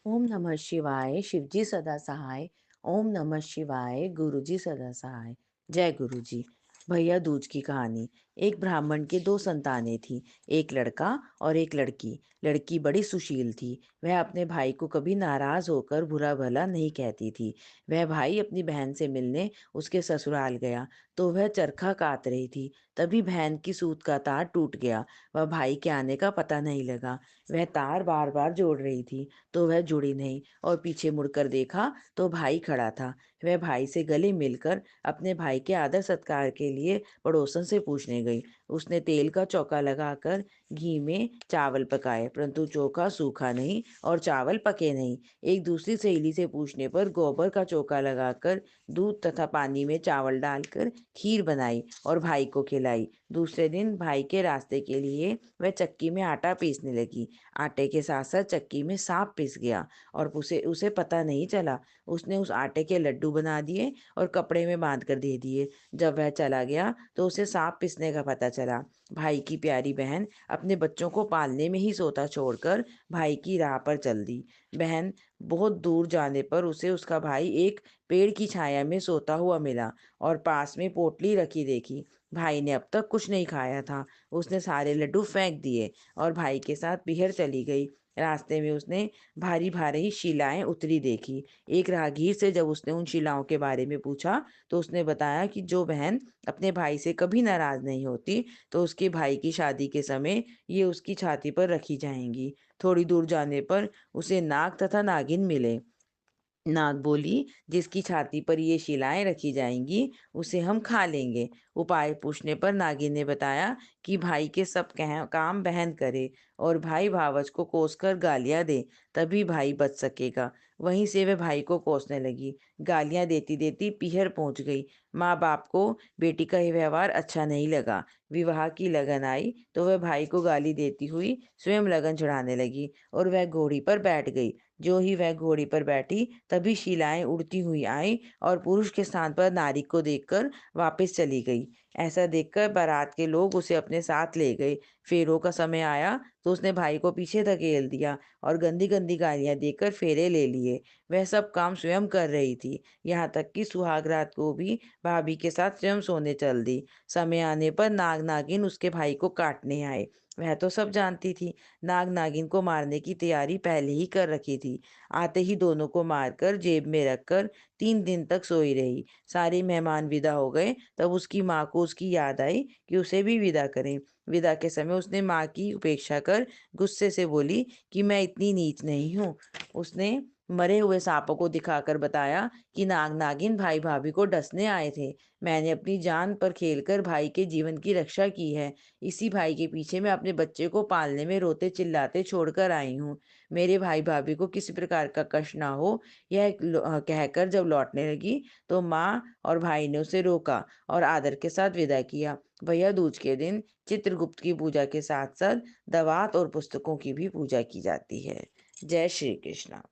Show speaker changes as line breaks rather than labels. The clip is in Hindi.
ओम नमः शिवाय, शिवजी सदा सहाय। ओम नमः शिवाय, गुरुजी सदा सहाय। जय गुरुजी। भैया दूज की कहानी। एक ब्राह्मण के दो संतानें थी, एक लड़का और एक लड़की। लड़की बड़ी सुशील थी। वह अपने भाई को कभी नाराज होकर बुरा भला नहीं कहती थी। वह भाई अपनी बहन से मिलने उसके ससुराल गया तो वह चरखा कात रही थी। तभी बहन की सूत का तार टूट गया। वह भाई के आने का पता नहीं लगा। वह तार बार बार जोड़ रही थी तो वह जुड़ी नहीं और पीछे मुड़कर देखा तो भाई खड़ा था। वह भाई से गले मिलकर अपने भाई के आदर सत्कार के लिए पड़ोसन से पूछने गई। उसने तेल का चौका लगाकर घी में चावल पकाए, परंतु चोखा सूखा नहीं और चावल पके नहीं। एक दूसरी सहेली से पूछने पर गोबर का चौका लगाकर दूध तथा पानी में चावल डालकर खीर बनाई और भाई को खिलाई। दूसरे दिन भाई के रास्ते के लिए वह चक्की में आटा पीसने लगी। आटे के साथ साथ चक्की में सांप पिस गया और उसे उसे पता नहीं चला। उसने उस आटे के लड्डू बना दिए और कपड़े में बांध कर दे दिए। जब वह चला गया तो उसे सांप पिसने का पता चला। भाई की प्यारी बहन अपने बच्चों को पालने में ही सोता छोड़कर भाई की राह पर चल दी। बहन बहुत दूर जाने पर उसे उसका भाई एक पेड़ की छाया में सोता हुआ मिला और पास में पोटली रखी देखी। भाई ने अब तक कुछ नहीं खाया था। उसने सारे लड्डू फेंक दिए और भाई के साथ पीहर चली गई। रास्ते में उसने भारी भारी शिलाएं उतरी देखी। एक राहगीर से जब उसने उन शिलाओं के बारे में पूछा तो उसने बताया कि जो बहन अपने भाई से कभी नाराज नहीं होती तो उसके भाई की शादी के समय ये उसकी छाती पर रखी जाएंगी। थोड़ी दूर जाने पर उसे नाग तथा नागिन मिले। नाग बोली, जिसकी छाती पर ये शिलाएं रखी जाएंगी उसे हम खा लेंगे। उपाय पूछने पर नागिन ने बताया कि भाई के सब काम बहन करे और भाई भावच को कोसकर गालियां दे, तभी भाई बच सकेगा। वहीं से वह भाई को कोसने लगी। गालियां देती देती पीहर पहुंच गई। माँ बाप को बेटी का ये व्यवहार अच्छा नहीं लगा। विवाह की लगन आई तो वह भाई को गाली देती हुई स्वयं लगन चढ़ाने लगी और वह घोड़ी पर बैठ गई। जो ही वह घोड़ी पर बैठी तभी शिलाएं उड़ती हुई आईं और पुरुष के स्थान पर नारी को देखकर वापस चली गई। ऐसा देखकर बारात के लोग उसे अपने साथ ले गए। फेरों का समय आया तो उसने भाई को पीछे धकेल दिया और गंदी गंदी गालियां देकर फेरे ले लिए। वह सब काम स्वयं कर रही थी, यहाँ तक कि सुहाग रात को भी भाभी के साथ स्वयं सोने चल दी। समय आने पर नाग नागिन उसके भाई को काटने आए। वह तो सब जानती थी। नाग नागिन को मारने की तैयारी पहले ही कर रखी थी। आते ही दोनों को मारकर जेब में रखकर 3 दिन तक सोई रही। सारे मेहमान विदा हो गए तब उसकी माँ को उसकी याद आई कि उसे भी विदा करें। विदा के समय उसने माँ की उपेक्षा कर गुस्से से बोली कि मैं इतनी नीच नहीं हूँ। उसने मरे हुए सांपों को दिखाकर बताया कि नाग नागिन भाई भाभी को डसने आए थे। मैंने अपनी जान पर खेलकर भाई के जीवन की रक्षा की है। इसी भाई के पीछे मैं अपने बच्चे को पालने में रोते चिल्लाते छोड़कर आई हूँ। मेरे भाई भाभी को किसी प्रकार का कष्ट ना हो, यह कहकर जब लौटने लगी तो माँ और भाई ने उसे रोका और आदर के साथ विदा किया। भैया दूज के दिन चित्रगुप्त की पूजा के साथ साथ दवात और पुस्तकों की भी पूजा की जाती है। जय श्री कृष्णा।